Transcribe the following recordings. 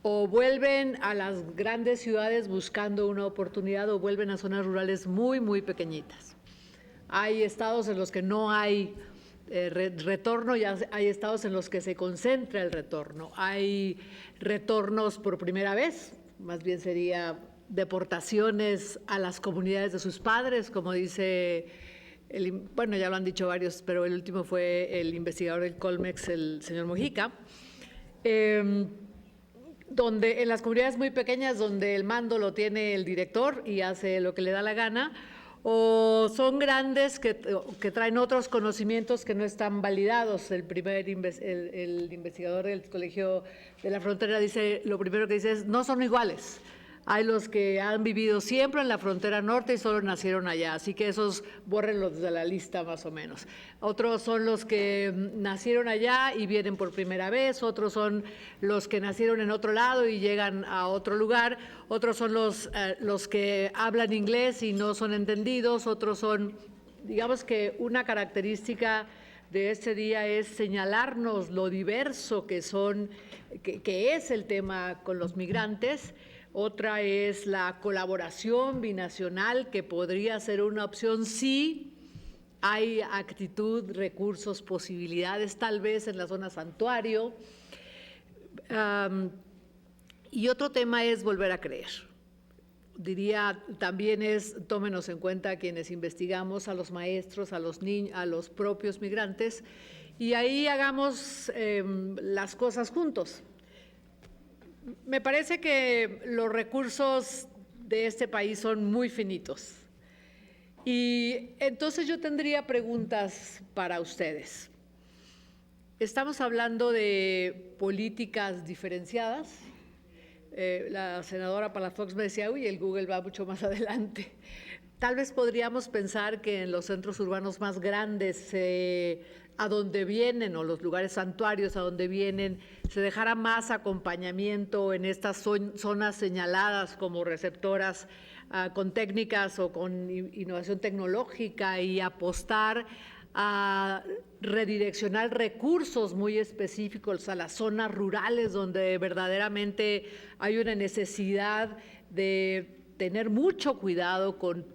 o vuelven a las grandes ciudades buscando una oportunidad o vuelven a zonas rurales muy, muy pequeñitas. Hay estados en los que no hay retorno y hay estados en los que se concentra el retorno. Hay retornos por primera vez, más bien sería deportaciones a las comunidades de sus padres, como dice, bueno, ya lo han dicho varios, pero el último fue el investigador del Colmex, el señor Mujica, donde en las comunidades muy pequeñas donde el mando lo tiene el director y hace lo que le da la gana, o son grandes que traen otros conocimientos que no están validados. El investigador del Colegio de la Frontera dice, lo primero que dice es, no son iguales. Hay los que han vivido siempre en la frontera norte y solo nacieron allá, así que esos bórrenlos de la lista más o menos. Otros son los que nacieron allá y vienen por primera vez, otros son los que nacieron en otro lado y llegan a otro lugar, otros son los que hablan inglés y no son entendidos, otros son, digamos que una característica de este día es señalarnos lo diverso que es el tema con los migrantes. Otra es la colaboración binacional, que podría ser una opción si hay actitud, recursos, posibilidades, tal vez en la zona santuario. Y otro tema es volver a creer. Diría, también tómenos en cuenta quienes investigamos, a los maestros, a los niños, a los propios migrantes, y ahí hagamos las cosas juntos. Me parece que los recursos de este país son muy finitos. Y entonces yo tendría preguntas para ustedes. Estamos hablando de políticas diferenciadas. La senadora Palafox me decía, uy, el Google va mucho más adelante. Tal vez podríamos pensar que en los centros urbanos más grandes, a donde vienen, o los lugares santuarios a donde vienen, se dejara más acompañamiento en estas zonas señaladas como receptoras con técnicas o con innovación tecnológica, y apostar a redireccionar recursos muy específicos a las zonas rurales donde verdaderamente hay una necesidad de tener mucho cuidado con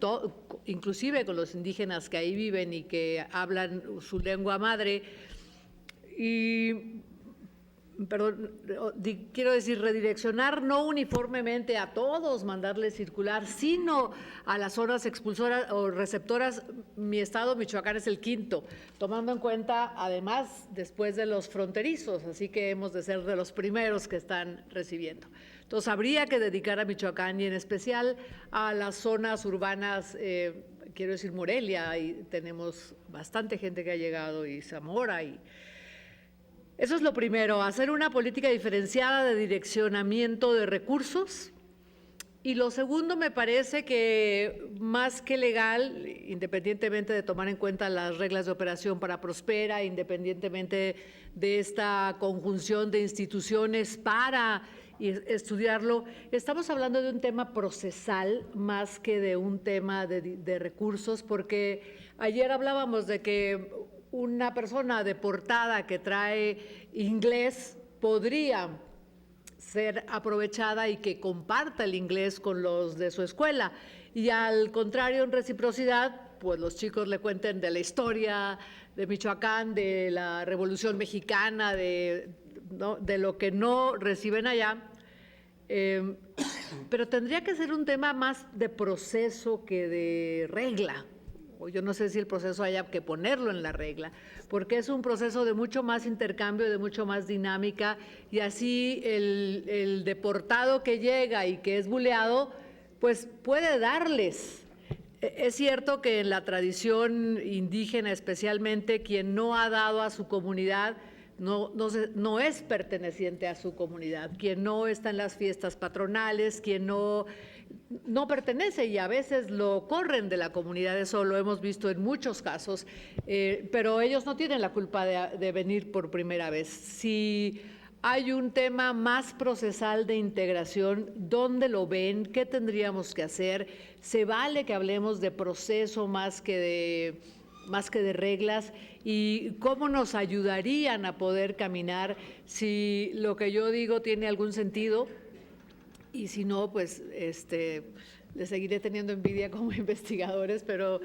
inclusive con los indígenas que ahí viven y que hablan su lengua madre. Y, perdón, quiero decir, redireccionar no uniformemente a todos, mandarles circular, sino a las zonas expulsoras o receptoras. Mi estado, Michoacán, es el quinto, tomando en cuenta, además, después de los fronterizos, así que hemos de ser de los primeros que están recibiendo. Entonces, habría que dedicar a Michoacán y en especial a las zonas urbanas, quiero decir Morelia, y tenemos bastante gente que ha llegado, y Zamora, y eso es lo primero, hacer una política diferenciada de direccionamiento de recursos. Y lo segundo, me parece que más que legal, independientemente de tomar en cuenta las reglas de operación para Prospera, independientemente de esta conjunción de instituciones para estudiarlo, estamos hablando de un tema procesal más que de un tema de recursos, porque ayer hablábamos de que una persona deportada que trae inglés podría ser aprovechada y que comparta el inglés con los de su escuela. Y al contrario, en reciprocidad, pues los chicos le cuenten de la historia de Michoacán, de la Revolución Mexicana, de lo que no reciben allá. Pero tendría que ser un tema más de proceso que de regla. O yo no sé si el proceso haya que ponerlo en la regla, porque es un proceso de mucho más intercambio, de mucho más dinámica, y así el deportado que llega y que es buleado, pues puede darles. Es cierto que en la tradición indígena especialmente, quien no ha dado a su comunidad no es perteneciente a su comunidad, quien no está en las fiestas patronales, quien no pertenece, y a veces lo corren de la comunidad, eso lo hemos visto en muchos casos, pero ellos no tienen la culpa de venir por primera vez. Si hay un tema más procesal de integración, ¿dónde lo ven? ¿Qué tendríamos que hacer? ¿Se vale que hablemos de proceso más que de reglas? y cómo nos ayudarían a poder caminar, si lo que yo digo tiene algún sentido, y si no, pues les seguiré teniendo envidia como investigadores, pero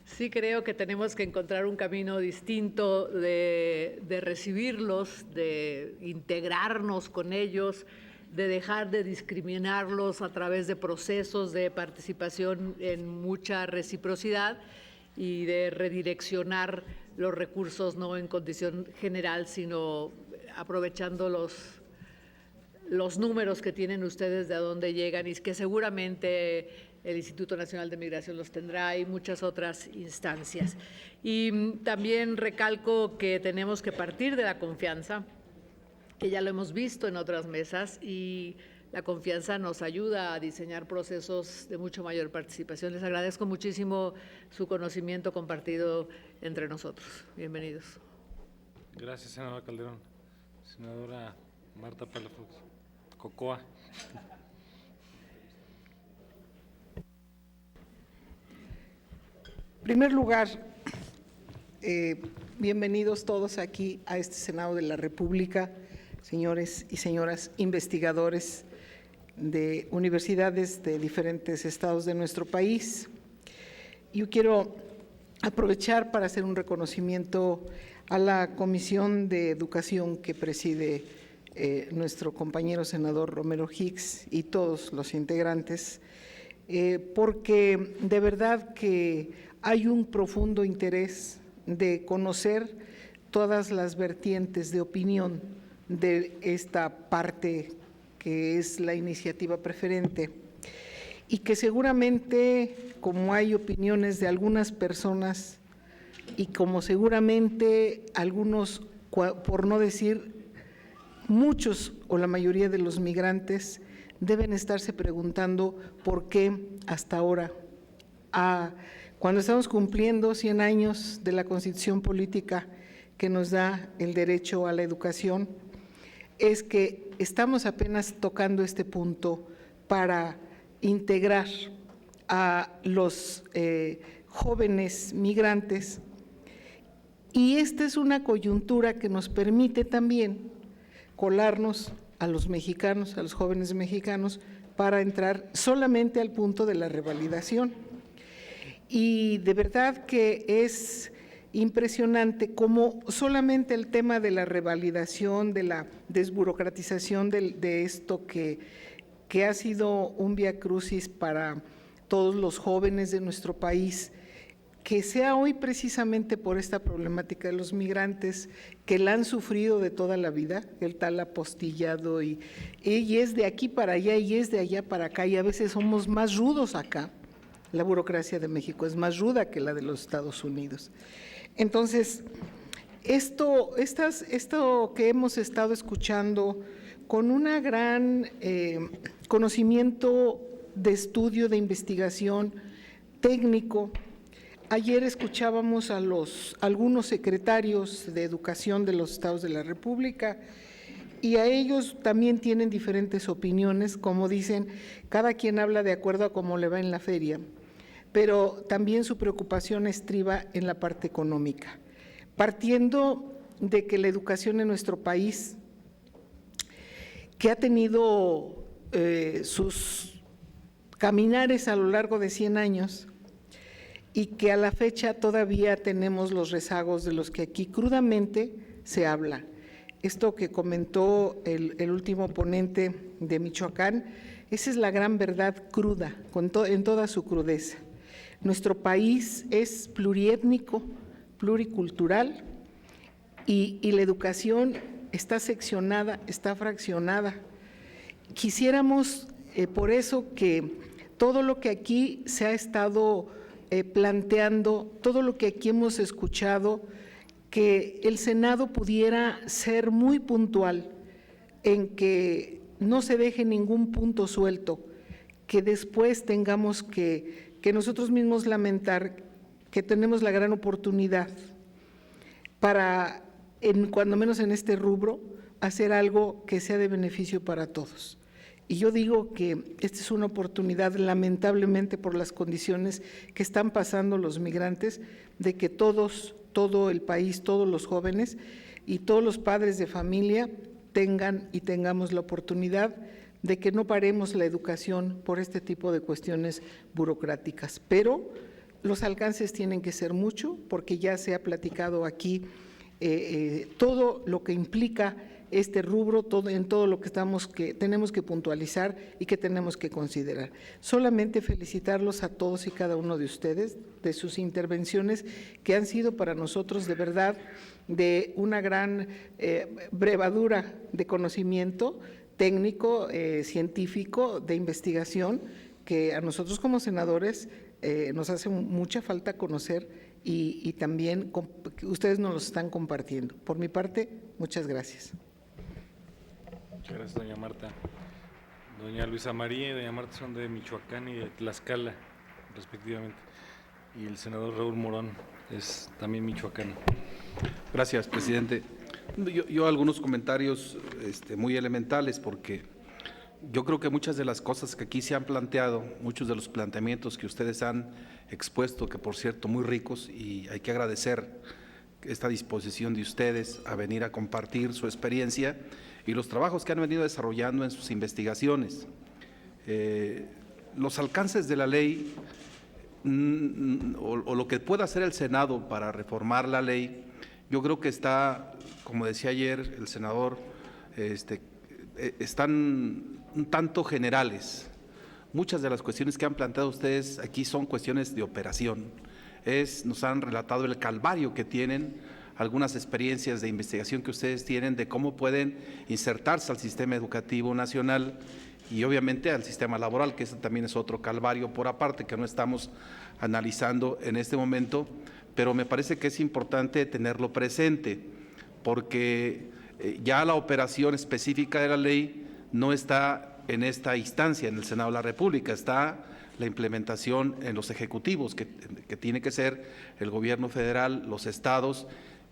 sí creo que tenemos que encontrar un camino distinto de recibirlos, de integrarnos con ellos, de dejar de discriminarlos a través de procesos de participación en mucha reciprocidad y de redireccionar los recursos no en condición general, sino aprovechando los números que tienen ustedes de a dónde llegan y que seguramente el Instituto Nacional de Migración los tendrá y muchas otras instancias. Y también recalco que tenemos que partir de la confianza, que ya lo hemos visto en otras mesas, y la confianza nos ayuda a diseñar procesos de mucho mayor participación. Les agradezco muchísimo su conocimiento compartido entre nosotros. Bienvenidos. Gracias, senadora Calderón. Senadora Marta Palafox Cocoa. En primer lugar, bienvenidos todos aquí a este Senado de la República, señores y señoras investigadores de universidades de diferentes estados de nuestro país. Yo quiero aprovechar para hacer un reconocimiento a la Comisión de Educación que preside nuestro compañero senador Romero Hicks y todos los integrantes, porque de verdad que hay un profundo interés de conocer todas las vertientes de opinión de esta parte que es la iniciativa preferente, y que seguramente, como hay opiniones de algunas personas y como seguramente algunos, por no decir muchos o la mayoría de los migrantes, deben estarse preguntando por qué hasta ahora, cuando estamos cumpliendo 100 años de la Constitución política que nos da el derecho a la educación, es que estamos apenas tocando este punto para integrar a los jóvenes migrantes, y esta es una coyuntura que nos permite también colarnos a los mexicanos, a los jóvenes mexicanos, para entrar solamente al punto de la revalidación. Y de verdad que es impresionante cómo solamente el tema de la revalidación, de la desburocratización de esto que ha sido un viacrucis para todos los jóvenes de nuestro país, que sea hoy precisamente por esta problemática de los migrantes que la han sufrido de toda la vida, el tal apostillado, y es de aquí para allá y es de allá para acá, y a veces somos más rudos acá. La burocracia de México es más ruda que la de los Estados Unidos. Entonces, esto que hemos estado escuchando con una gran conocimiento de estudio, de investigación técnico. Ayer escuchábamos a algunos secretarios de Educación de los estados de la República, y a ellos también tienen diferentes opiniones, como dicen, cada quien habla de acuerdo a cómo le va en la feria, pero también su preocupación estriba en la parte económica, partiendo de que la educación en nuestro país, que ha tenido sus caminares a lo largo de 100 años y que a la fecha todavía tenemos los rezagos de los que aquí crudamente se habla. Esto que comentó el último ponente de Michoacán, esa es la gran verdad cruda, en toda su crudeza. Nuestro país es pluriétnico, pluricultural, y la educación está seccionada, está fraccionada. Quisiéramos por eso que todo lo que aquí se ha estado planteando, todo lo que aquí hemos escuchado, que el Senado pudiera ser muy puntual en que no se deje ningún punto suelto, que después tengamos que nosotros mismos lamentar que tenemos la gran oportunidad para, cuando menos en este rubro, hacer algo que sea de beneficio para todos. Y yo digo que esta es una oportunidad, lamentablemente por las condiciones que están pasando los migrantes, de que todos todo el país, todos los jóvenes y todos los padres de familia tengan y tengamos la oportunidad de que no paremos la educación por este tipo de cuestiones burocráticas. Pero los alcances tienen que ser mucho, porque ya se ha platicado aquí todo lo que implica este rubro, en todo lo que tenemos que puntualizar y que tenemos que considerar. Solamente felicitarlos a todos y cada uno de ustedes de sus intervenciones, que han sido para nosotros de verdad de una gran brevadura de conocimiento técnico, científico, de investigación, que a nosotros como senadores nos hace mucha falta conocer y también ustedes nos los están compartiendo. Por mi parte, muchas gracias. Muchas gracias, doña Marta. Doña Luisa María y doña Marta son de Michoacán y de Tlaxcala, respectivamente. Y el senador Raúl Morón es también michoacano. Gracias, presidente. Yo algunos comentarios muy elementales, porque yo creo que muchas de las cosas que aquí se han planteado, muchos de los planteamientos que ustedes han expuesto, que por cierto muy ricos, y hay que agradecer esta disposición de ustedes a venir a compartir su experiencia y los trabajos que han venido desarrollando en sus investigaciones. Los alcances de la ley o lo que pueda hacer el Senado para reformar la ley, yo creo que está, como decía ayer el senador, están un tanto generales. Muchas de las cuestiones que han planteado ustedes aquí son cuestiones de operación. Nos han relatado el calvario que tienen, algunas experiencias de investigación que ustedes tienen de cómo pueden insertarse al sistema educativo nacional y obviamente al sistema laboral, que ese también es otro calvario por aparte que no estamos analizando en este momento, pero me parece que es importante tenerlo presente, porque ya la operación específica de la ley no está en esta instancia, en el Senado de la República, está la implementación en los ejecutivos, que tiene que ser el gobierno federal, los estados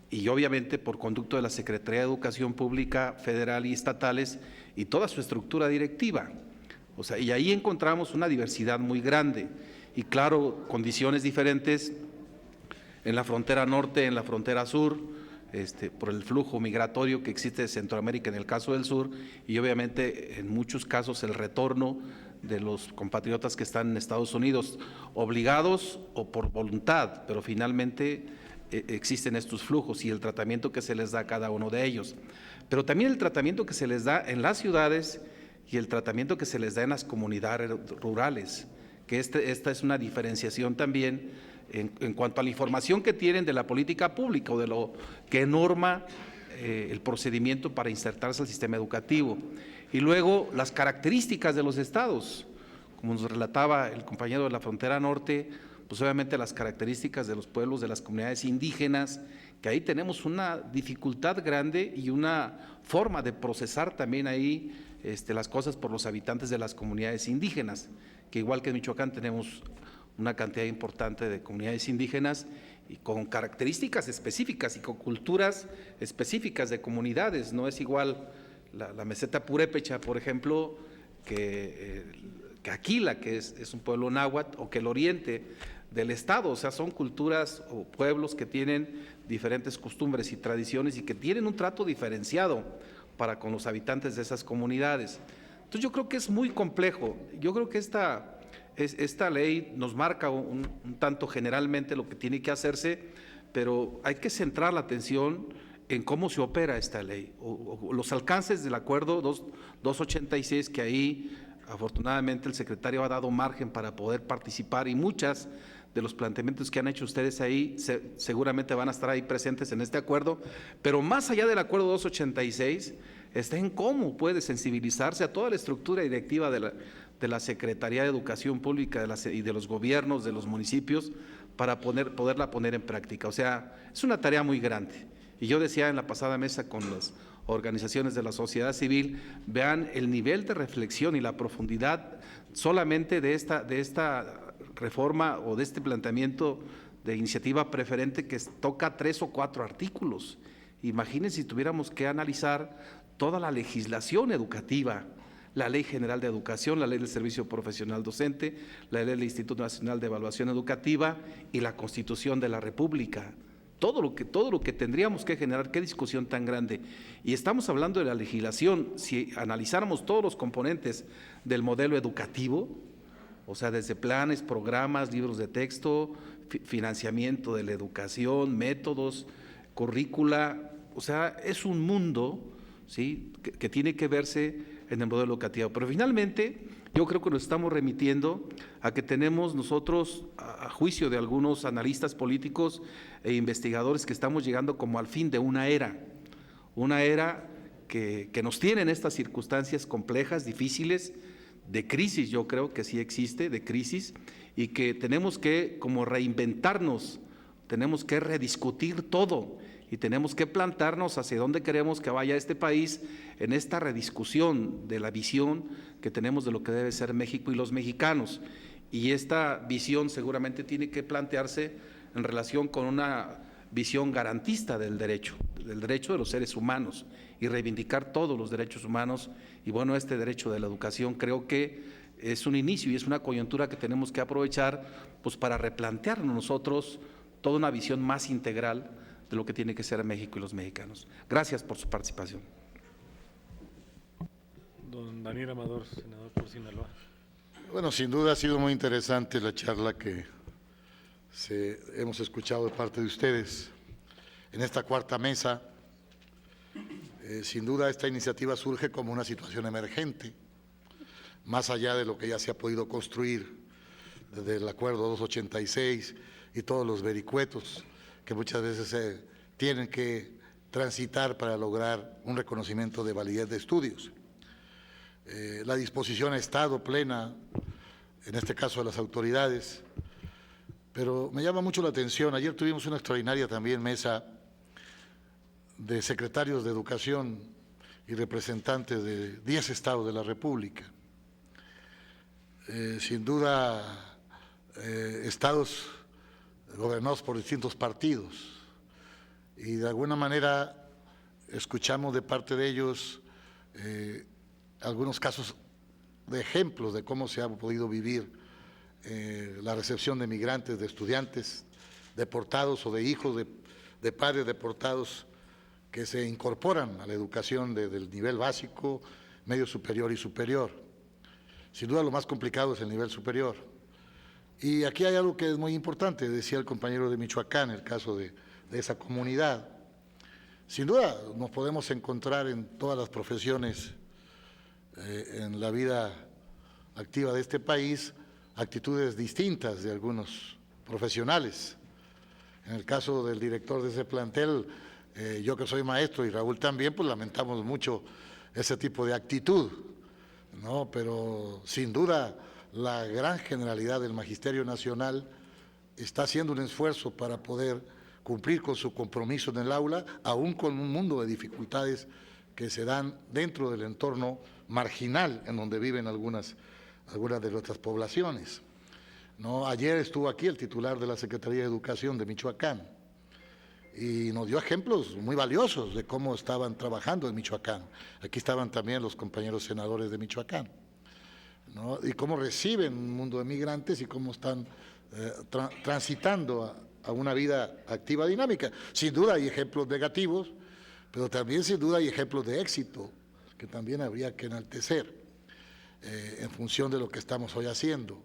y obviamente por conducto de la Secretaría de Educación Pública Federal y estatales y toda su estructura directiva. O sea, y ahí encontramos una diversidad muy grande y claro, condiciones diferentes en la frontera norte, en la frontera sur, por el flujo migratorio que existe de Centroamérica en el caso del sur y obviamente en muchos casos el retorno de los compatriotas que están en Estados Unidos, obligados o por voluntad, pero finalmente existen estos flujos y el tratamiento que se les da a cada uno de ellos. Pero también el tratamiento que se les da en las ciudades y el tratamiento que se les da en las comunidades rurales, que esta es una diferenciación también en cuanto a la información que tienen de la política pública o de lo que norma el procedimiento para insertarse al sistema educativo. Y luego las características de los estados, como nos relataba el compañero de la frontera norte, pues obviamente las características de los pueblos, de las comunidades indígenas, que ahí tenemos una dificultad grande y una forma de procesar también ahí las cosas por los habitantes de las comunidades indígenas, que igual que en Michoacán tenemos una cantidad importante de comunidades indígenas y con características específicas y con culturas específicas de comunidades. No es igual la meseta purépecha, por ejemplo, que Aquila, que es un pueblo náhuatl, o que el oriente del estado. O sea, son culturas o pueblos que tienen diferentes costumbres y tradiciones y que tienen un trato diferenciado para con los habitantes de esas comunidades. Entonces yo creo que es muy complejo. Yo creo que esta ley nos marca un tanto generalmente lo que tiene que hacerse, pero hay que centrar la atención en cómo se opera esta ley, o los alcances del acuerdo 286, que ahí afortunadamente el secretario ha dado margen para poder participar y muchas de los planteamientos que han hecho ustedes ahí seguramente van a estar ahí presentes en este acuerdo, pero más allá del acuerdo 286 está en cómo puede sensibilizarse a toda la estructura directiva de la Secretaría de Educación Pública y de los gobiernos, de los municipios, para poderla poner en práctica. O sea, es una tarea muy grande. Y yo decía en la pasada mesa con las organizaciones de la sociedad civil, vean el nivel de reflexión y la profundidad solamente de esta reforma o de este planteamiento de iniciativa preferente que toca 3 o 4 artículos. Imagínense si tuviéramos que analizar toda la legislación educativa, la Ley General de Educación, la Ley del Servicio Profesional Docente, la Ley del Instituto Nacional de Evaluación Educativa y la Constitución de la República. todo lo que tendríamos que generar, qué discusión tan grande. Y estamos hablando de la legislación. Si analizáramos todos los componentes del modelo educativo, o sea, desde planes, programas, libros de texto, financiamiento de la educación, métodos, currícula, o sea, es un mundo, ¿sí?, que tiene que verse en el modelo educativo. Pero finalmente, yo creo que nos estamos remitiendo a que tenemos nosotros, a juicio de algunos analistas políticos e investigadores, que estamos llegando como al fin de una era que nos tiene en estas circunstancias complejas, difíciles, de crisis. Yo creo que sí existe, de crisis, y que tenemos que como reinventarnos, tenemos que rediscutir todo y tenemos que plantarnos hacia dónde queremos que vaya este país en esta rediscusión de la visión que tenemos de lo que debe ser México y los mexicanos. Y esta visión seguramente tiene que plantearse en relación con una visión garantista del derecho de los seres humanos, y reivindicar todos los derechos humanos. Y bueno, este derecho de la educación creo que es un inicio y es una coyuntura que tenemos que aprovechar, pues, para replantearnos nosotros toda una visión más integral de lo que tiene que ser México y los mexicanos. Gracias por su participación. Don Daniel Amador, senador por Sinaloa. Bueno, sin duda ha sido muy interesante la charla que hemos escuchado de parte de ustedes en esta cuarta mesa. Sin duda esta iniciativa surge como una situación emergente, más allá de lo que ya se ha podido construir desde el Acuerdo 286 y todos los vericuetos que muchas veces tienen que transitar para lograr un reconocimiento de validez de estudios. La disposición ha estado plena, en este caso de las autoridades, pero me llama mucho la atención. Ayer tuvimos una extraordinaria también mesa de secretarios de Educación y representantes de 10 estados de la República. Sin duda, estados gobernados por distintos partidos, y de alguna manera escuchamos de parte de ellos algunos casos de ejemplos de cómo se ha podido vivir la recepción de migrantes, de estudiantes deportados o de hijos de padres deportados que se incorporan a la educación del nivel básico, medio superior y superior. Sin duda lo más complicado es el nivel superior. Y aquí hay algo que es muy importante, decía el compañero de Michoacán, el caso de esa comunidad. Sin duda nos podemos encontrar en todas las profesiones, en la vida activa de este país, actitudes distintas de algunos profesionales. En el caso del director de ese plantel, yo que soy maestro y Raúl también, pues lamentamos mucho ese tipo de actitud, ¿no? Pero sin duda la gran generalidad del Magisterio Nacional está haciendo un esfuerzo para poder cumplir con su compromiso en el aula, aún con un mundo de dificultades que se dan dentro del entorno marginal en donde viven algunas de nuestras poblaciones, ¿no? Ayer estuvo aquí el titular de la Secretaría de Educación de Michoacán y nos dio ejemplos muy valiosos de cómo estaban trabajando en Michoacán. Aquí estaban también los compañeros senadores de Michoacán, ¿no? Y cómo reciben un mundo de migrantes y cómo están transitando a una vida activa, dinámica. Sin duda hay ejemplos negativos, pero también sin duda hay ejemplos de éxito que también habría que enaltecer en función de lo que estamos hoy haciendo.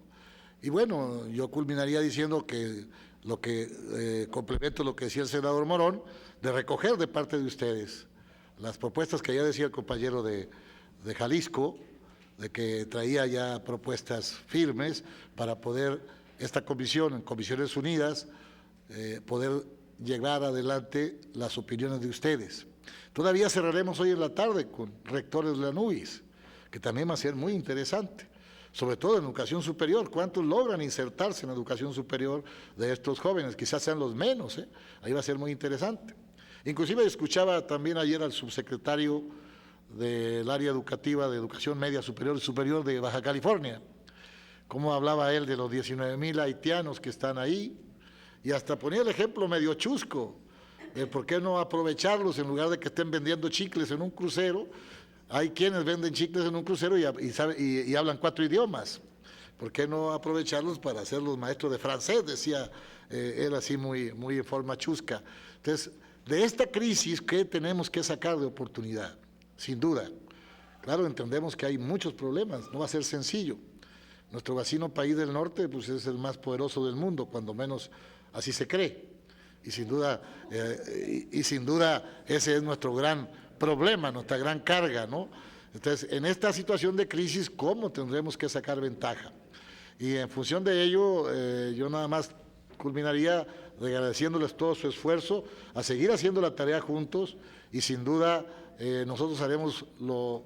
Y bueno, yo culminaría diciendo que complemento lo que decía el senador Morón, de recoger de parte de ustedes las propuestas que ya decía el compañero de Jalisco, de que traía ya propuestas firmes para poder esta comisión, en Comisiones Unidas, poder llevar adelante las opiniones de ustedes. Todavía cerraremos hoy en la tarde con rectores de la NUIS, que también va a ser muy interesante, sobre todo en educación superior. ¿Cuántos logran insertarse en la educación superior de estos jóvenes? Quizás sean los menos, ahí va a ser muy interesante. Inclusive escuchaba también ayer al subsecretario del área educativa de educación media superior y superior de Baja California, cómo hablaba él de los 19,000 haitianos que están ahí, y hasta ponía el ejemplo medio chusco de por qué no aprovecharlos en lugar de que estén vendiendo chicles en un crucero. Hay quienes venden chicles en un crucero y hablan 4 idiomas. ¿por qué no aprovecharlos para hacerlos maestros de francés? Decía él así muy en forma chusca. Entonces, de esta crisis, ¿qué tenemos que sacar de oportunidad? Sin duda. Claro, entendemos que hay muchos problemas, no va a ser sencillo. Nuestro vecino país del norte pues, es el más poderoso del mundo, cuando menos así se cree. Y sin duda ese es nuestro gran problema, nuestra gran carga, ¿no? Entonces, en esta situación de crisis, ¿cómo tendremos que sacar ventaja? Y en función de ello, yo nada más culminaría agradeciéndoles todo su esfuerzo, a seguir haciendo la tarea juntos y sin duda nosotros haremos lo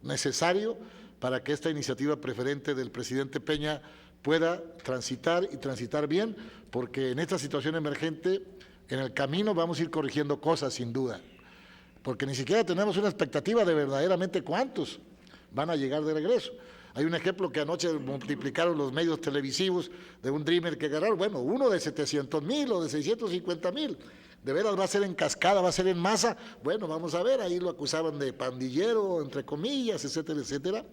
necesario para que esta iniciativa preferente del presidente Peña pueda transitar y transitar bien, porque en esta situación emergente, en el camino vamos a ir corrigiendo cosas sin duda, porque ni siquiera tenemos una expectativa de verdaderamente cuántos van a llegar de regreso. Hay un ejemplo que anoche multiplicaron los medios televisivos de un Dreamer que agarraron, bueno, uno de 700,000 o de 650,000. ¿De veras va a ser en cascada, va a ser en masa? Bueno, vamos a ver, ahí lo acusaban de pandillero, entre comillas, etcétera, etcétera.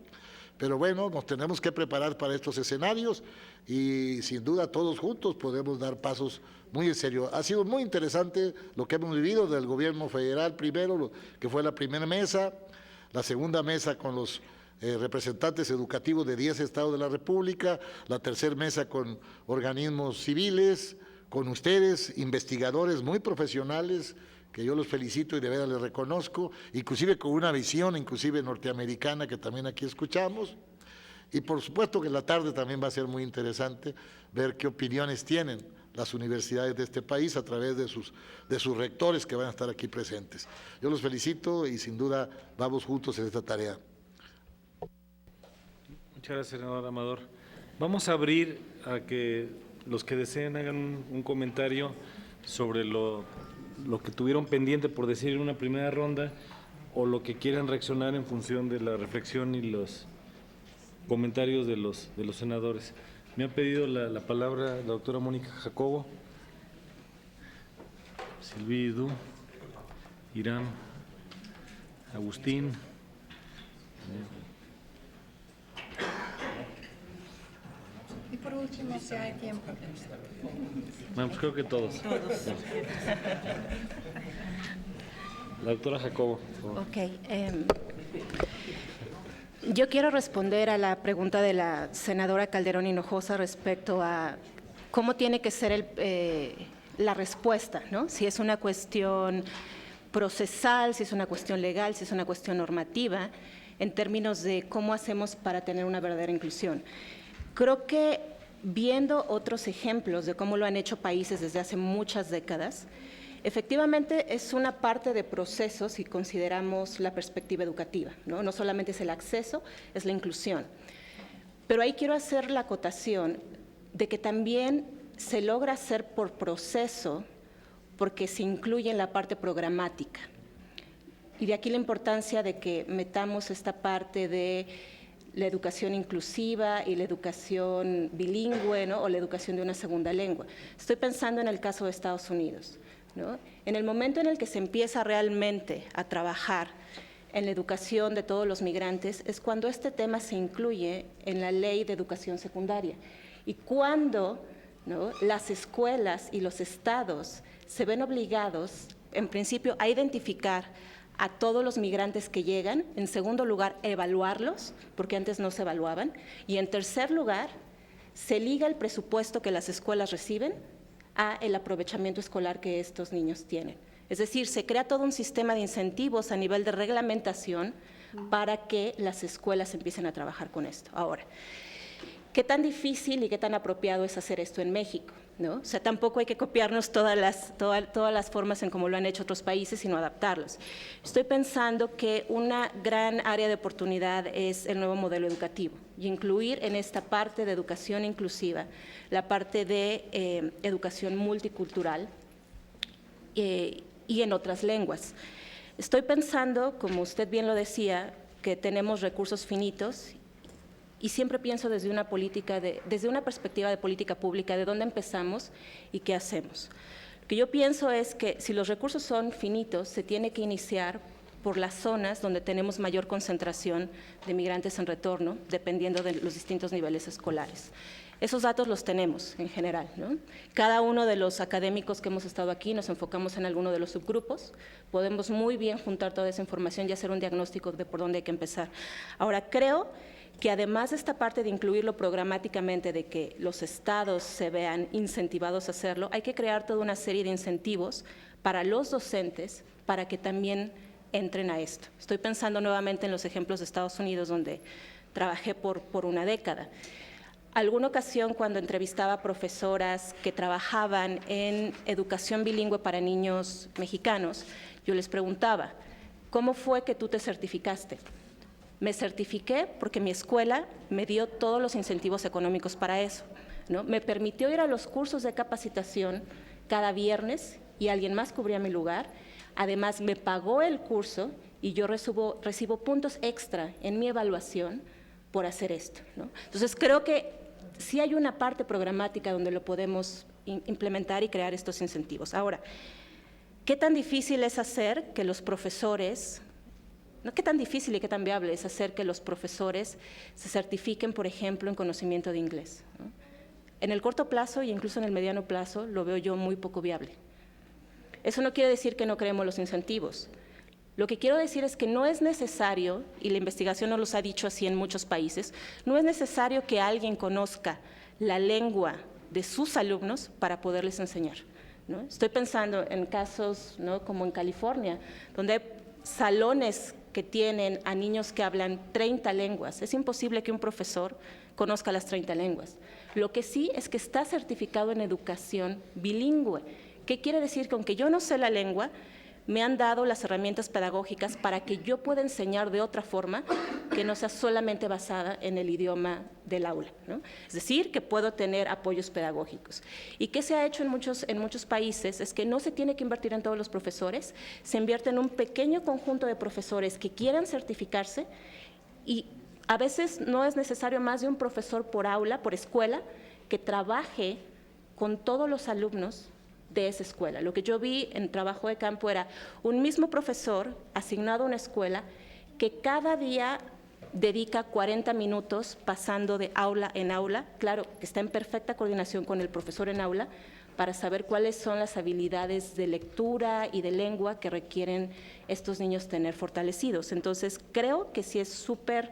Pero bueno, nos tenemos que preparar para estos escenarios y sin duda todos juntos podemos dar pasos muy en serio. Ha sido muy interesante lo que hemos vivido del gobierno federal primero, que fue la primera mesa, la segunda mesa con los representantes educativos de 10 estados de la República, la tercera mesa con organismos civiles, con ustedes, investigadores muy profesionales, que yo los felicito y de verdad les reconozco, inclusive con una visión, inclusive norteamericana, que también aquí escuchamos. Y por supuesto que en la tarde también va a ser muy interesante ver qué opiniones tienen las universidades de este país a través de sus rectores que van a estar aquí presentes. Yo los felicito y sin duda vamos juntos en esta tarea. Muchas gracias, senador Amador. Vamos a abrir a que los que deseen hagan un comentario sobre lo que tuvieron pendiente por decir en una primera ronda o lo que quieran reaccionar en función de la reflexión y los comentarios de los senadores. Me ha pedido la palabra la doctora Mónica Jacobo, Silvia Idú, Irán, Agustín. Y por último, si hay tiempo. Bueno, pues creo que todos. La doctora Jacobo, por favor. Ok. Yo quiero responder a la pregunta de la senadora Calderón Hinojosa respecto a cómo tiene que ser la respuesta, ¿no? Si es una cuestión procesal, si es una cuestión legal, si es una cuestión normativa, en términos de cómo hacemos para tener una verdadera inclusión. Creo que viendo otros ejemplos de cómo lo han hecho países desde hace muchas décadas, efectivamente es una parte de procesos si consideramos la perspectiva educativa, ¿no? No solamente es el acceso, es la inclusión. Pero ahí quiero hacer la acotación de que también se logra hacer por proceso porque se incluye en la parte programática. Y de aquí la importancia de que metamos esta parte de la educación inclusiva y la educación bilingüe, ¿no? O la educación de una segunda lengua. Estoy pensando en el caso de Estados Unidos, ¿no? En el momento en el que se empieza realmente a trabajar en la educación de todos los migrantes es cuando este tema se incluye en la ley de educación secundaria y cuando, ¿no?, las escuelas y los estados se ven obligados, en principio, a identificar a todos los migrantes que llegan, en segundo lugar, evaluarlos, porque antes no se evaluaban, y en tercer lugar, se liga el presupuesto que las escuelas reciben a el aprovechamiento escolar que estos niños tienen. Es decir, se crea todo un sistema de incentivos a nivel de reglamentación para que las escuelas empiecen a trabajar con esto. Ahora, ¿qué tan difícil y qué tan apropiado es hacer esto en México? ¿No? O sea, tampoco hay que copiarnos todas las formas en cómo lo han hecho otros países, sino adaptarlos. Estoy pensando que una gran área de oportunidad es el nuevo modelo educativo y incluir en esta parte de educación inclusiva la parte de educación multicultural y en otras lenguas. Estoy pensando, como usted bien lo decía, que tenemos recursos finitos. Y siempre pienso desde una perspectiva de política pública, de dónde empezamos y qué hacemos. Lo que yo pienso es que si los recursos son finitos, se tiene que iniciar por las zonas donde tenemos mayor concentración de migrantes en retorno, dependiendo de los distintos niveles escolares. Esos datos los tenemos en general, ¿no? Cada uno de los académicos que hemos estado aquí nos enfocamos en alguno de los subgrupos, podemos muy bien juntar toda esa información y hacer un diagnóstico de por dónde hay que empezar. Ahora, creo que además de esta parte de incluirlo programáticamente, de que los estados se vean incentivados a hacerlo, hay que crear toda una serie de incentivos para los docentes para que también entren a esto. Estoy pensando nuevamente en los ejemplos de Estados Unidos, donde trabajé por una década. Alguna ocasión, cuando entrevistaba a profesoras que trabajaban en educación bilingüe para niños mexicanos, yo les preguntaba, ¿cómo fue que tú te certificaste? Me certifiqué porque mi escuela me dio todos los incentivos económicos para eso, ¿no? Me permitió ir a los cursos de capacitación cada viernes y alguien más cubría mi lugar. Además, me pagó el curso y yo recibo puntos extra en mi evaluación por hacer esto, ¿no? Entonces, creo que sí hay una parte programática donde lo podemos implementar y crear estos incentivos. Ahora, ¿qué tan difícil es hacer que los profesores, no qué tan difícil y qué tan viable es hacer que los profesores se certifiquen, por ejemplo, en conocimiento de inglés, ¿no? En el corto plazo e incluso en el mediano plazo lo veo yo muy poco viable. Eso no quiere decir que no creemos los incentivos. Lo que quiero decir es que no es necesario, y la investigación nos los ha dicho así en muchos países, no es necesario que alguien conozca la lengua de sus alumnos para poderles enseñar, ¿no? Estoy pensando en casos, ¿no?, como en California, donde hay salones que tienen a niños que hablan 30 lenguas. Es imposible que un profesor conozca las 30 lenguas. Lo que sí es que está certificado en educación bilingüe. ¿Qué quiere decir? Que aunque yo no sé la lengua, me han dado las herramientas pedagógicas para que yo pueda enseñar de otra forma que no sea solamente basada en el idioma del aula, ¿no? Es decir, que puedo tener apoyos pedagógicos. ¿Y qué se ha hecho en muchos países? Es que no se tiene que invertir en todos los profesores, se invierte en un pequeño conjunto de profesores que quieran certificarse y a veces no es necesario más de un profesor por aula, por escuela, que trabaje con todos los alumnos de esa escuela. Lo que yo vi en trabajo de campo era un mismo profesor asignado a una escuela que cada día dedica 40 minutos pasando de aula en aula, claro, que está en perfecta coordinación con el profesor en aula, para saber cuáles son las habilidades de lectura y de lengua que requieren estos niños tener fortalecidos. Entonces, creo que sí es súper,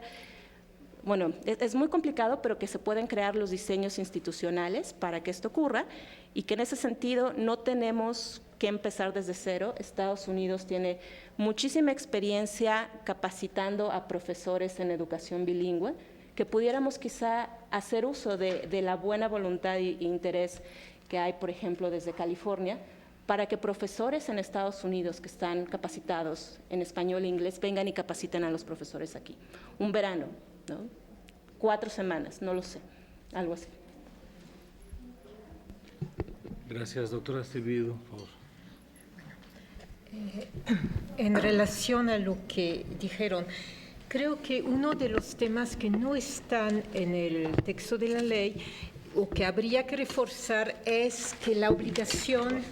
bueno, es muy complicado, pero que se pueden crear los diseños institucionales para que esto ocurra y que en ese sentido no tenemos que empezar desde cero. Estados Unidos tiene muchísima experiencia capacitando a profesores en educación bilingüe, que pudiéramos quizá hacer uso de la buena voluntad e interés que hay, por ejemplo, desde California, para que profesores en Estados Unidos que están capacitados en español e inglés vengan y capaciten a los profesores aquí. Un verano, ¿no? 4 semanas, no lo sé, algo así. Gracias, doctora Silvido, por favor. En relación a lo que dijeron, creo que uno de los temas que no están en el texto de la ley o que habría que reforzar es que la obligación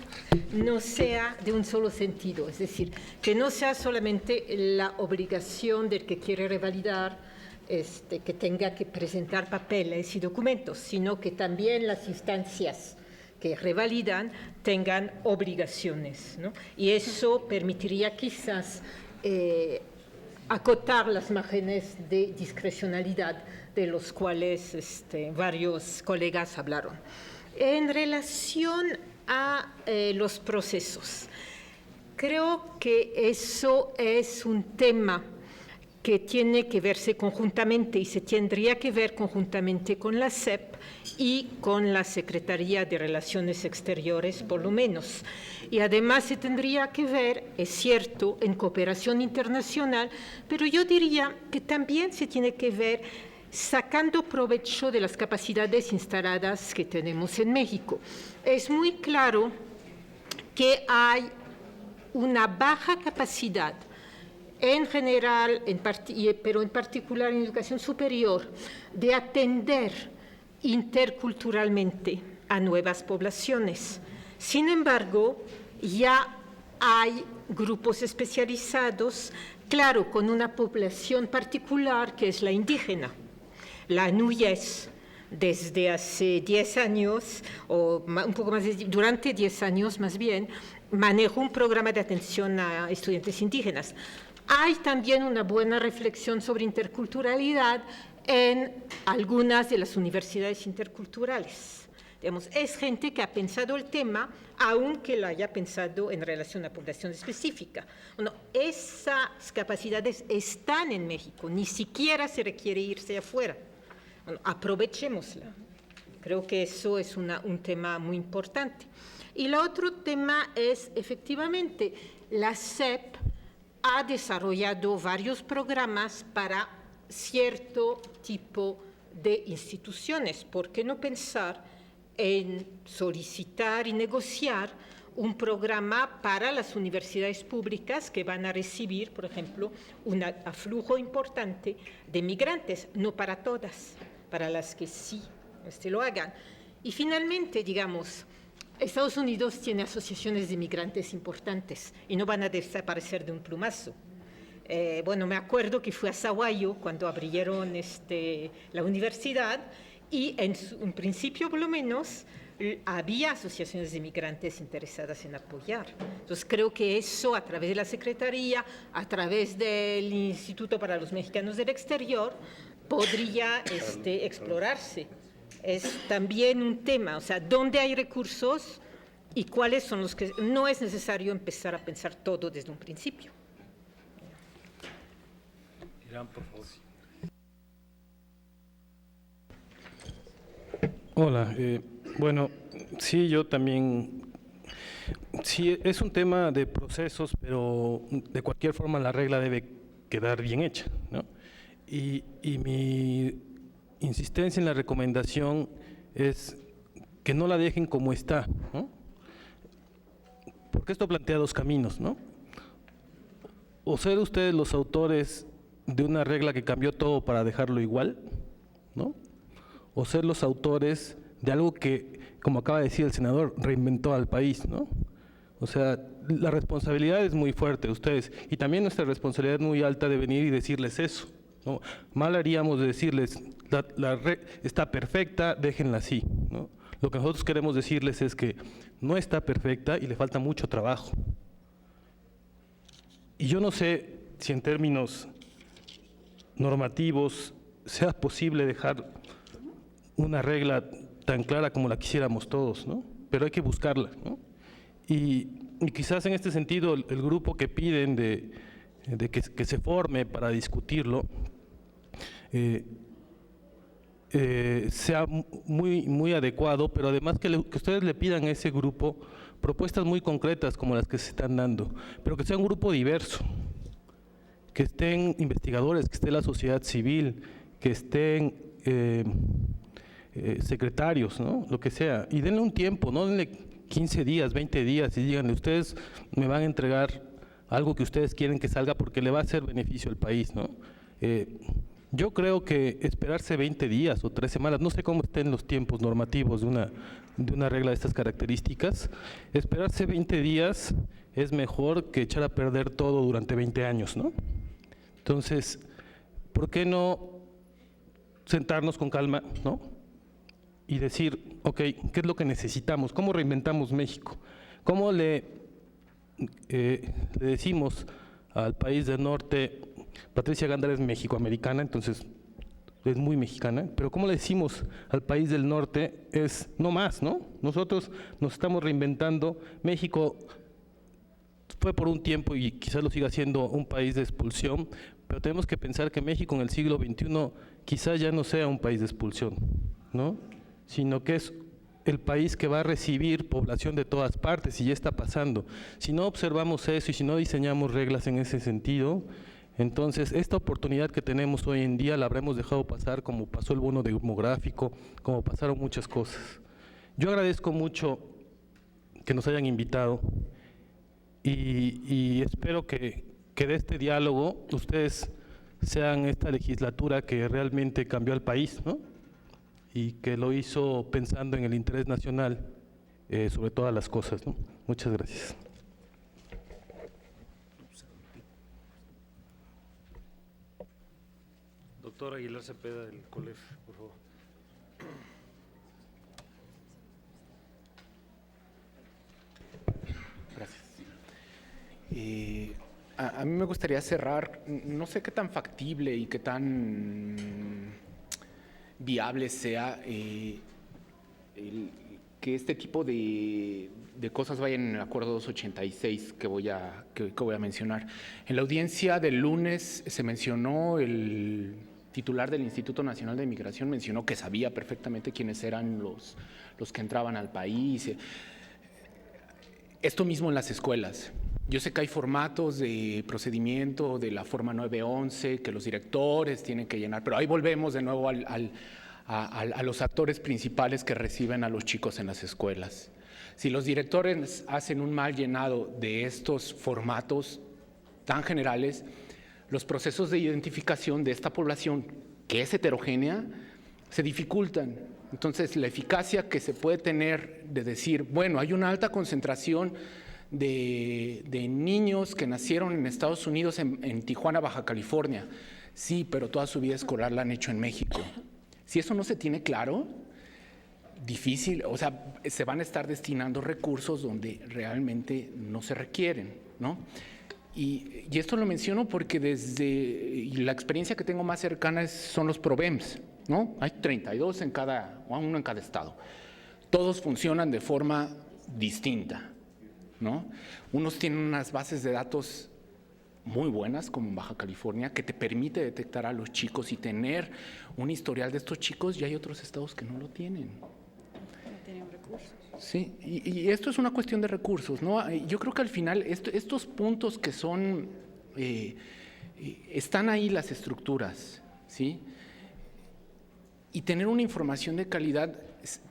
no sea de un solo sentido, es decir, que no sea solamente la obligación del que quiere revalidar, que tenga que presentar papeles y documentos, sino que también las instancias que revalidan tengan obligaciones, ¿no? Y eso permitiría quizás acotar las márgenes de discrecionalidad de los cuales varios colegas hablaron. En relación a los procesos, creo que eso es un tema que tiene que verse conjuntamente y se tendría que ver conjuntamente con la SEP y con la Secretaría de Relaciones Exteriores, por lo menos. Y además se tendría que ver, es cierto, en cooperación internacional, pero yo diría que también se tiene que ver sacando provecho de las capacidades instaladas que tenemos en México. Es muy claro que hay una baja capacidad en general, pero en particular en educación superior, de atender interculturalmente a nuevas poblaciones. Sin embargo, ya hay grupos especializados, claro, con una población particular que es la indígena, la Nuyes. Desde hace 10 años, o un poco más, durante 10 años más bien, manejo un programa de atención a estudiantes indígenas. Hay también una buena reflexión sobre interculturalidad en algunas de las universidades interculturales. Digamos, es gente que ha pensado el tema, aunque lo haya pensado en relación a población específica. Bueno, esas capacidades están en México, ni siquiera se requiere irse afuera. Bueno, aprovechémosla. Creo que eso es un tema muy importante. Y el otro tema es, efectivamente, la SEP ha desarrollado varios programas para cierto tipo de instituciones. ¿Por qué no pensar en solicitar y negociar un programa para las universidades públicas que van a recibir, por ejemplo, un aflujo importante de migrantes, no para todas, para las que sí lo hagan? Y finalmente, digamos, Estados Unidos tiene asociaciones de migrantes importantes y no van a desaparecer de un plumazo. Bueno, me acuerdo que fui a Sahuayo cuando abrieron la universidad y en principio, por lo menos, había asociaciones de migrantes interesadas en apoyar. Entonces, creo que eso, a través de la Secretaría, a través del Instituto para los Mexicanos del Exterior, podría explorarse. Es también un tema, o sea, ¿dónde hay recursos y cuáles son los que no es necesario empezar a pensar todo desde un principio? Irán, por favor. Hola, bueno, sí, yo también, sí, es un tema de procesos, pero de cualquier forma la regla debe quedar bien hecha, ¿no? Y mi insistencia en la recomendación es que no la dejen como está, ¿no? Porque esto plantea dos caminos, ¿no? O ser ustedes los autores de una regla que cambió todo para dejarlo igual, ¿no? O ser los autores de algo que, como acaba de decir el senador, reinventó al país, ¿no? O sea, la responsabilidad es muy fuerte de ustedes y también nuestra responsabilidad es muy alta de venir y decirles eso, ¿no? Mal haríamos de decirles, la red está perfecta, déjenla así, ¿no? Lo que nosotros queremos decirles es que no está perfecta y le falta mucho trabajo. Y yo no sé si en términos normativos sea posible dejar una regla tan clara como la quisiéramos todos, ¿no? Pero hay que buscarla, ¿no? Y quizás en este sentido el grupo que piden de que se forme para discutirlo sea muy adecuado, pero además que ustedes le pidan a ese grupo propuestas muy concretas como las que se están dando, pero que sea un grupo diverso, que estén investigadores, que esté la sociedad civil, que estén secretarios, ¿no? Lo que sea, y denle un tiempo, no denle 15 días, 20 días y díganle, ustedes me van a entregar algo que ustedes quieren que salga porque le va a hacer beneficio al país, ¿no? Yo creo que esperarse 20 días o 3 semanas, no sé cómo estén los tiempos normativos de una regla de estas características, esperarse 20 días es mejor que echar a perder todo durante 20 años, ¿no? Entonces, ¿por qué no sentarnos con calma, ¿no? Y decir, ok, ¿qué es lo que necesitamos? ¿Cómo reinventamos México? ¿Cómo le decimos al país del norte? Patricia Gándara es mexicoamericana, entonces es muy mexicana, pero ¿cómo le decimos al país del norte? Es no más, ¿no? Nosotros nos estamos reinventando. México fue por un tiempo y quizás lo siga siendo un país de expulsión, pero tenemos que pensar que México en el siglo XXI quizás ya no sea un país de expulsión, ¿no? Sino que es el país que va a recibir población de todas partes y ya está pasando. Si no observamos eso y si no diseñamos reglas en ese sentido, entonces esta oportunidad que tenemos hoy en día la habremos dejado pasar como pasó el bono demográfico, como pasaron muchas cosas. Yo agradezco mucho que nos hayan invitado y espero que de este diálogo ustedes sean esta legislatura que realmente cambió al país, ¿no? Y que lo hizo pensando en el interés nacional sobre todas las cosas, ¿no? Muchas gracias. Doctor Aguilar Cepeda, del COLEF, por favor. Gracias. A mí me gustaría cerrar, no sé qué tan factible y qué tan viable sea que este tipo de cosas vayan en el acuerdo 286 que voy a mencionar. En la audiencia del lunes se mencionó, el titular del Instituto Nacional de Migración mencionó que sabía perfectamente quiénes eran los que entraban al país. Esto mismo en las escuelas. Yo sé que hay formatos de procedimiento de la forma 911 que los directores tienen que llenar, pero ahí volvemos de nuevo a los actores principales que reciben a los chicos en las escuelas. Si los directores hacen un mal llenado de estos formatos tan generales, los procesos de identificación de esta población, que es heterogénea, se dificultan. Entonces, la eficacia que se puede tener de decir, bueno, hay una alta concentración de niños que nacieron en Estados Unidos, en Tijuana, Baja California. Sí, pero toda su vida escolar la han hecho en México. Si eso no se tiene claro, difícil, o sea, se van a estar destinando recursos donde realmente no se requieren, ¿no? Y esto lo menciono porque y la experiencia que tengo más cercana son los PROVEMS, ¿no? Hay 32 uno en cada estado. Todos funcionan de forma distinta, ¿no? Unos tienen unas bases de datos muy buenas, como en Baja California, que te permite detectar a los chicos y tener un historial de estos chicos, y hay otros estados que no lo tienen. No tienen recursos. Sí, y esto es una cuestión de recursos, ¿no? Yo creo que al final estos puntos que son, están ahí las estructuras, ¿sí? Y tener una información de calidad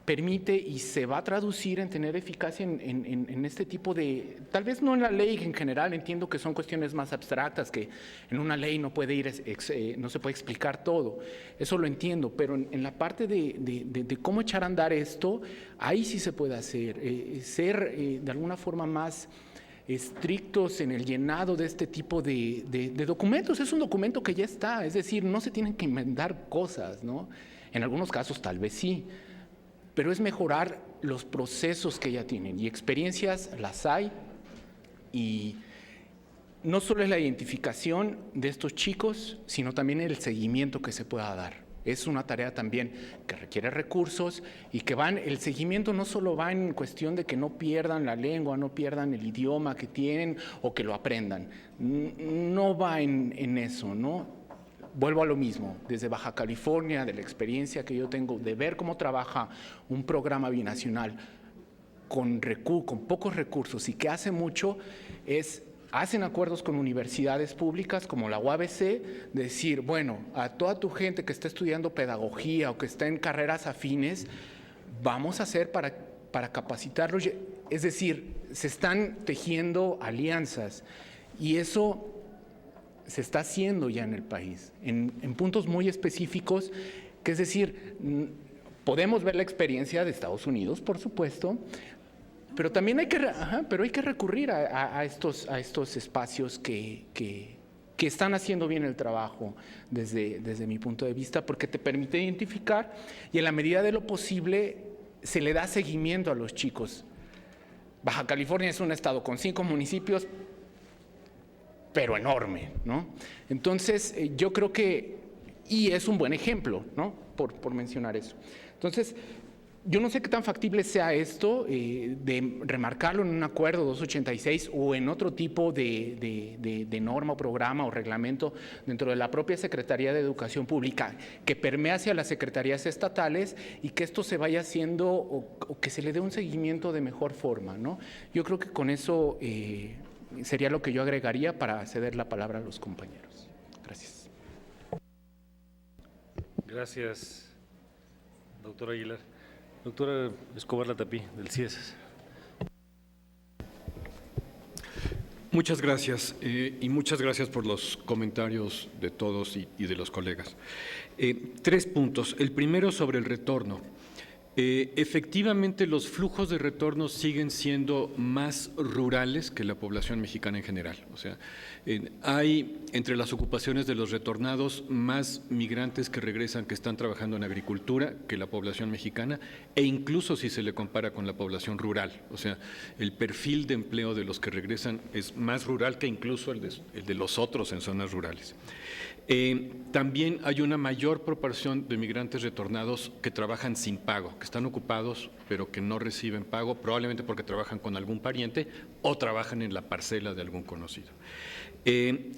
permite y se va a traducir en tener eficacia en este tipo de, tal vez no en la ley en general, entiendo que son cuestiones más abstractas, que en una ley no se puede explicar todo, eso lo entiendo, pero en la parte de cómo echar a andar esto, ahí sí se puede hacer, ser de alguna forma más estrictos en el llenado de este tipo de documentos. Es un documento que ya está, es decir, no se tienen que inventar cosas, ¿no? En algunos casos tal vez sí, pero es mejorar los procesos que ya tienen, y experiencias las hay, y no solo es la identificación de estos chicos, sino también el seguimiento que se pueda dar. Es una tarea también que requiere recursos y que el seguimiento no solo va en cuestión de que no pierdan la lengua, no pierdan el idioma que tienen o que lo aprendan. No va en eso, ¿no? Vuelvo a lo mismo, desde Baja California, de la experiencia que yo tengo, de ver cómo trabaja un programa binacional con pocos recursos y que hace mucho, hacen acuerdos con universidades públicas como la UABC, decir, bueno, a toda tu gente que está estudiando pedagogía o que está en carreras afines, vamos a hacer para capacitarlos. Es decir, se están tejiendo alianzas y eso se está haciendo ya en el país, en puntos muy específicos, que es decir, podemos ver la experiencia de Estados Unidos, por supuesto, pero también hay que recurrir a estos espacios que están haciendo bien el trabajo desde mi punto de vista, porque te permite identificar y en la medida de lo posible se le da seguimiento a los chicos. Baja California es un estado con 5 municipios, pero enorme, ¿no? Entonces, yo creo que, y es un buen ejemplo, ¿no? Por mencionar eso. Entonces, yo no sé qué tan factible sea esto, de remarcarlo en un acuerdo 286 o en otro tipo de norma o programa o reglamento dentro de la propia Secretaría de Educación Pública, que permee hacia las secretarías estatales y que esto se vaya haciendo o que se le dé un seguimiento de mejor forma, ¿no? Yo creo que con eso sería lo que yo agregaría para ceder la palabra a los compañeros. Gracias. Gracias, doctor Aguilar. Doctora Escobar Latapí, del CIESAS. Muchas gracias y muchas gracias por los comentarios de todos y de los colegas. 3 puntos. El primero sobre el retorno. Efectivamente, los flujos de retorno siguen siendo más rurales que la población mexicana en general. O sea, hay entre las ocupaciones de los retornados más migrantes que regresan que están trabajando en agricultura que la población mexicana, e incluso si se le compara con la población rural. O sea, el perfil de empleo de los que regresan es más rural que incluso el de los otros en zonas rurales. También hay una mayor proporción de migrantes retornados que trabajan sin pago, que están ocupados pero que no reciben pago, probablemente porque trabajan con algún pariente o trabajan en la parcela de algún conocido.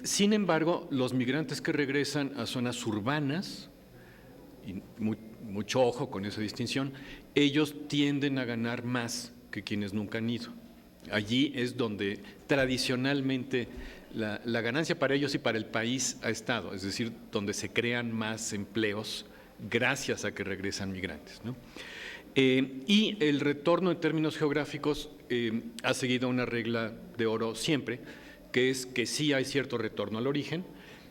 Sin embargo, los migrantes que regresan a zonas urbanas, y mucho ojo con esa distinción, ellos tienden a ganar más que quienes nunca han ido. Allí es donde tradicionalmente la ganancia para ellos y para el país ha estado, es decir, donde se crean más empleos gracias a que regresan migrantes, ¿no? Y el retorno en términos geográficos ha seguido una regla de oro siempre, que es que sí hay cierto retorno al origen,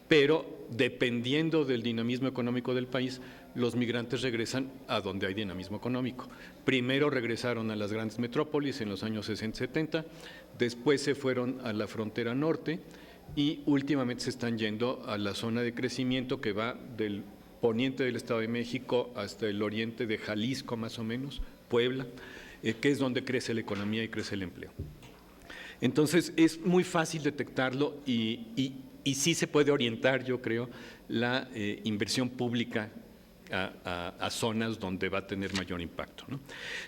pero dependiendo del dinamismo económico del país, los migrantes regresan a donde hay dinamismo económico. Primero regresaron a las grandes metrópolis en los años 60-70, después se fueron a la frontera norte y últimamente se están yendo a la zona de crecimiento que va del poniente del Estado de México hasta el oriente de Jalisco, más o menos, Puebla, que es donde crece la economía y crece el empleo. Entonces, es muy fácil detectarlo y sí se puede orientar, yo creo, la inversión pública a zonas donde va a tener mayor impacto, ¿no?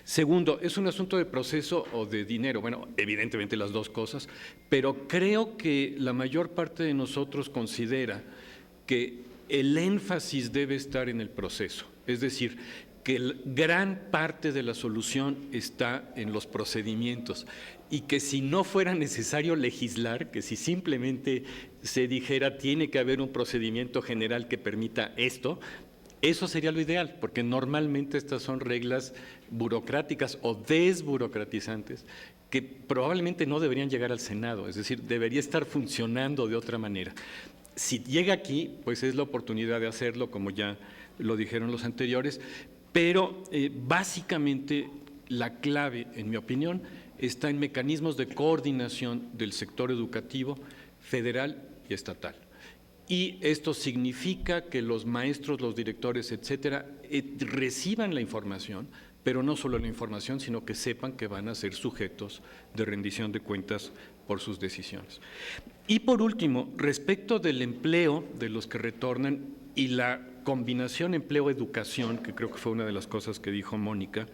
Segundo, es un asunto de proceso o de dinero. Bueno, evidentemente las dos cosas, pero creo que la mayor parte de nosotros considera que el énfasis debe estar en el proceso, es decir, que gran parte de la solución está en los procedimientos y que si no fuera necesario legislar, que si simplemente se dijera tiene que haber un procedimiento general que permita esto, eso sería lo ideal, porque normalmente estas son reglas burocráticas o desburocratizantes que probablemente no deberían llegar al Senado, es decir, debería estar funcionando de otra manera. Si llega aquí, pues es la oportunidad de hacerlo, como ya lo dijeron los anteriores, pero básicamente la clave, en mi opinión, está en mecanismos de coordinación del sector educativo federal y estatal. Y esto significa que los maestros, los directores, etcétera, reciban la información, pero no solo la información, sino que sepan que van a ser sujetos de rendición de cuentas por sus decisiones. Y por último, respecto del empleo de los que retornan y la combinación empleo-educación, que creo que fue una de las cosas que dijo Mónica,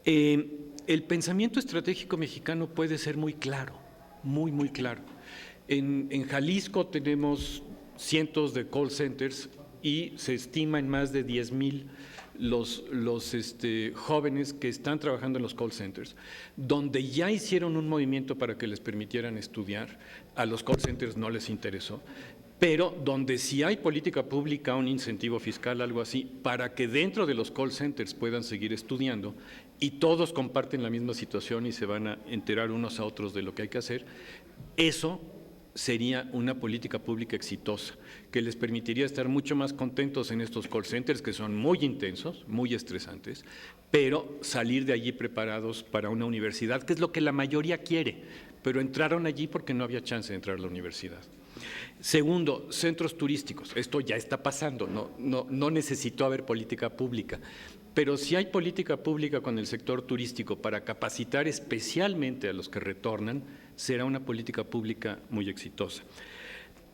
el pensamiento estratégico mexicano puede ser muy claro, muy claro. En Jalisco tenemos cientos de call centers y se estima en más de 10,000 los jóvenes que están trabajando en los call centers, donde ya hicieron un movimiento para que les permitieran estudiar. A los call centers no les interesó, pero donde si hay política pública, un incentivo fiscal, algo así, para que dentro de los call centers puedan seguir estudiando y todos comparten la misma situación y se van a enterar unos a otros de lo que hay que hacer, eso sería una política pública exitosa, que les permitiría estar mucho más contentos en estos call centers que son muy intensos, muy estresantes, pero salir de allí preparados para una universidad, que es lo que la mayoría quiere, pero entraron allí porque no había chance de entrar a la universidad. Segundo, centros turísticos. Esto ya está pasando, no necesitó haber política pública. Pero si hay política pública con el sector turístico para capacitar especialmente a los que retornan, será una política pública muy exitosa.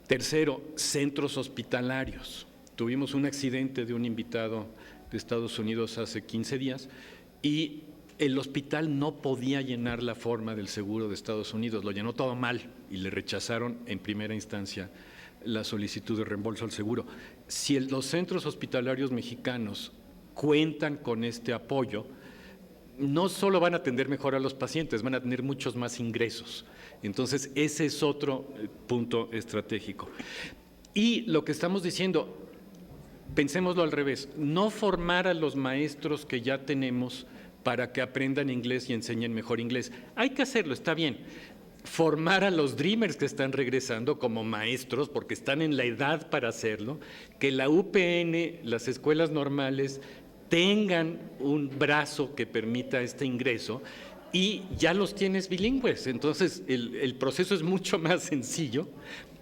Tercero, centros hospitalarios. Tuvimos un accidente de un invitado de Estados Unidos hace 15 días y el hospital no podía llenar la forma del seguro de Estados Unidos, lo llenó todo mal y le rechazaron en primera instancia la solicitud de reembolso al seguro. Si los centros hospitalarios mexicanos cuentan con este apoyo, no solo van a atender mejor a los pacientes, van a tener muchos más ingresos. Entonces, ese es otro punto estratégico. Y lo que estamos diciendo, pensémoslo al revés, no formar a los maestros que ya tenemos para que aprendan inglés y enseñen mejor inglés. Hay que hacerlo, está bien. Formar a los Dreamers que están regresando como maestros, porque están en la edad para hacerlo, que la UPN, las escuelas normales, tengan un brazo que permita este ingreso y ya los tienes bilingües. Entonces, el proceso es mucho más sencillo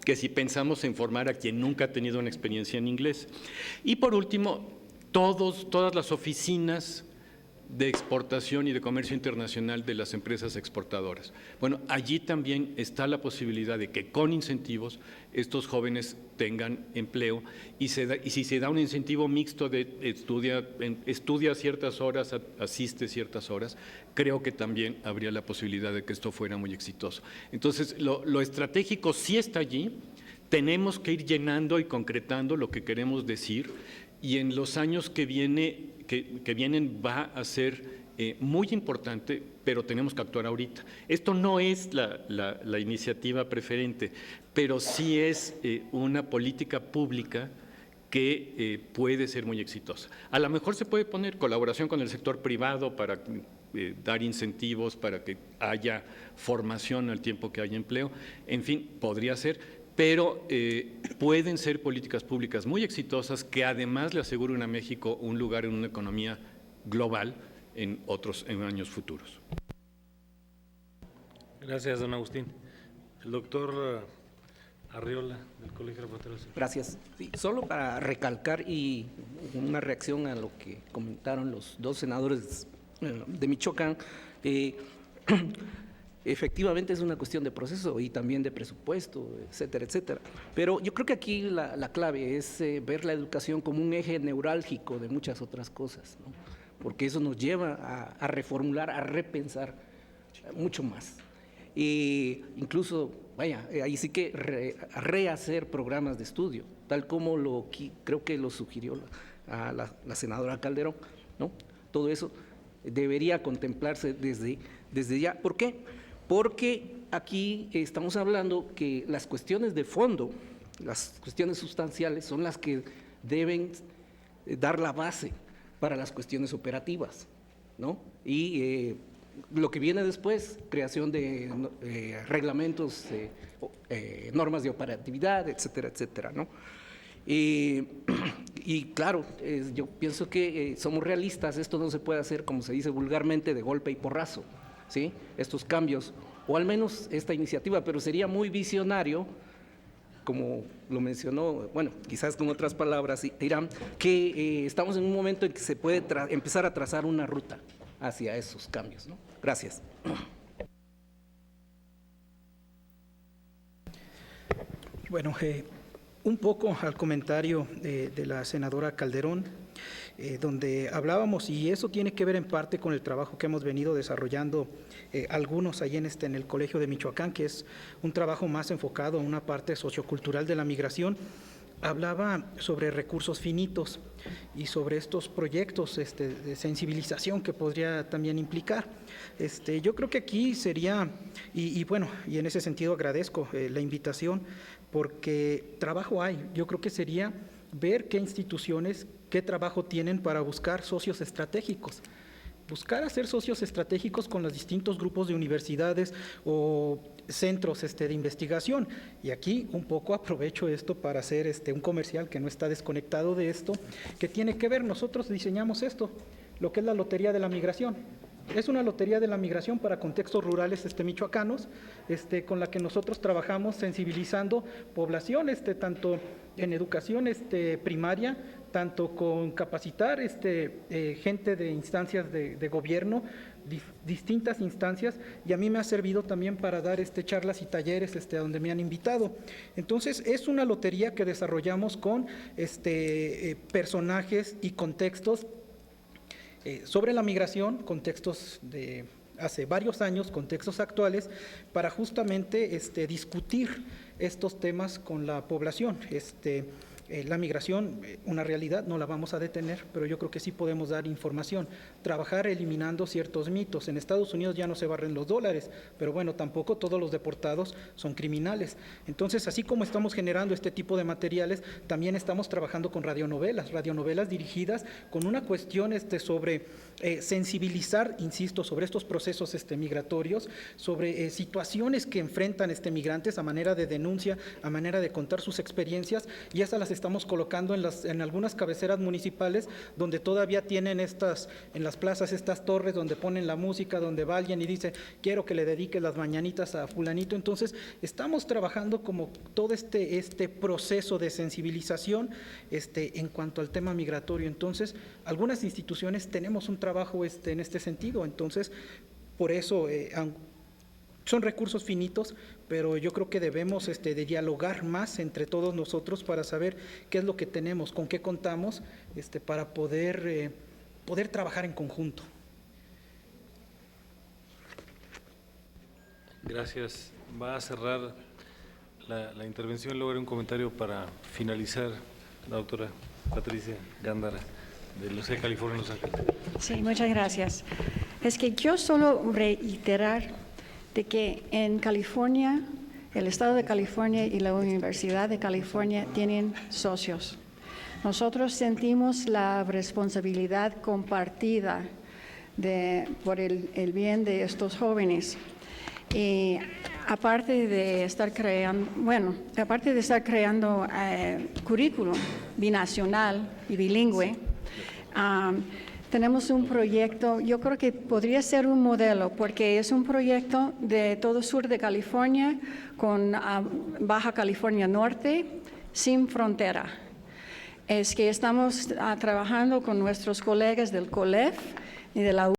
que si pensamos en formar a quien nunca ha tenido una experiencia en inglés. Y por último, todas las oficinas de exportación y de comercio internacional de las empresas exportadoras. Bueno, allí también está la posibilidad de que con incentivos estos jóvenes tengan empleo y si se da un incentivo mixto de estudia ciertas horas, asiste ciertas horas, creo que también habría la posibilidad de que esto fuera muy exitoso. Entonces, lo estratégico sí está allí, tenemos que ir llenando y concretando lo que queremos decir y en los años que vienen va a ser muy importante, pero tenemos que actuar ahorita. Esto no es la iniciativa preferente, pero sí es una política pública que puede ser muy exitosa. A lo mejor se puede poner colaboración con el sector privado para dar incentivos, para que haya formación al tiempo que haya empleo, en fin, podría ser, pero pueden ser políticas públicas muy exitosas que además le aseguren a México un lugar en una economía global en años futuros. Gracias, don Agustín. El doctor Arriola, del Colegio de Reporteros. Gracias. Sí, solo para recalcar y una reacción a lo que comentaron los dos senadores de Michoacán, efectivamente es una cuestión de proceso y también de presupuesto, etcétera, etcétera. Pero yo creo que aquí la clave es ver la educación como un eje neurálgico de muchas otras cosas, ¿no? Porque eso nos lleva a reformular, a repensar mucho más. Incluso, ahí sí que rehacer programas de estudio, tal como creo que lo sugirió la senadora Calderón, ¿no? Todo eso debería contemplarse desde ya. ¿Por qué? Porque aquí estamos hablando que las cuestiones de fondo, las cuestiones sustanciales son las que deben dar la base para las cuestiones operativas, ¿no? Y lo que viene después, creación de reglamentos, normas de operatividad, etcétera, etcétera, ¿no? Y claro, yo pienso que somos realistas, esto no se puede hacer, como se dice vulgarmente, de golpe y porrazo, ¿sí? Estos cambios, o al menos esta iniciativa, pero sería muy visionario, como lo mencionó, bueno, quizás con otras palabras, Irán, que estamos en un momento en que se puede empezar a trazar una ruta hacia esos cambios, ¿no? Gracias. Bueno, un poco al comentario de la senadora Calderón, donde hablábamos, y eso tiene que ver en parte con el trabajo que hemos venido desarrollando algunos allí en el Colegio de Michoacán, que es un trabajo más enfocado en una parte sociocultural de la migración. Hablaba sobre recursos finitos y sobre estos proyectos de sensibilización que podría también implicar. Yo creo que aquí sería, y bueno, y en ese sentido agradezco la invitación, porque trabajo hay. Yo creo que sería ver qué instituciones, qué trabajo tienen para buscar socios estratégicos. Buscar hacer socios estratégicos con los distintos grupos de universidades o centros de investigación. Y aquí un poco aprovecho esto para hacer un comercial que no está desconectado de esto, que tiene que ver, nosotros diseñamos esto, lo que es la Lotería de la Migración. Es una lotería de la migración para contextos rurales michoacanos, con la que nosotros trabajamos sensibilizando población, tanto en educación primaria, tanto con capacitar gente de instancias de gobierno, distintas instancias, y a mí me ha servido también para dar charlas y talleres a donde me han invitado. Entonces, es una lotería que desarrollamos con personajes y contextos sobre la migración, contextos de hace varios años, contextos actuales, para justamente discutir estos temas con la población. La migración, una realidad, no la vamos a detener, pero yo creo que sí podemos dar información, trabajar eliminando ciertos mitos. En Estados Unidos ya no se barren los dólares, pero bueno, tampoco todos los deportados son criminales. Entonces, así como estamos generando este tipo de materiales, también estamos trabajando con radionovelas dirigidas con una cuestión sobre sensibilizar, insisto, sobre estos procesos migratorios, sobre situaciones que enfrentan migrantes a manera de denuncia, a manera de contar sus experiencias, y esas las estamos colocando en algunas cabeceras municipales donde todavía tienen en las plazas estas torres donde ponen la música, donde va alguien y dice, quiero que le dedique las mañanitas a fulanito. Entonces, estamos trabajando como todo este proceso de sensibilización en cuanto al tema migratorio. Entonces, algunas instituciones tenemos un trabajo en este sentido. Entonces, por eso son recursos finitos, pero yo creo que debemos de dialogar más entre todos nosotros para saber qué es lo que tenemos, con qué contamos, para poder trabajar en conjunto. Gracias. Va a cerrar la intervención, luego haré un comentario para finalizar la doctora Patricia Gándara, de la Universidad de California en Los Ángeles. Sí, muchas gracias. Es que yo solo reiterar de que en California, el Estado de California y la Universidad de California tienen socios. Nosotros sentimos la responsabilidad compartida por el bien de estos jóvenes. Y aparte de estar creando, currículum binacional y bilingüe, tenemos un proyecto, yo creo que podría ser un modelo, porque es un proyecto de todo sur de California con Baja California Norte, sin frontera. Es que estamos trabajando con nuestros colegas del COLEF y de la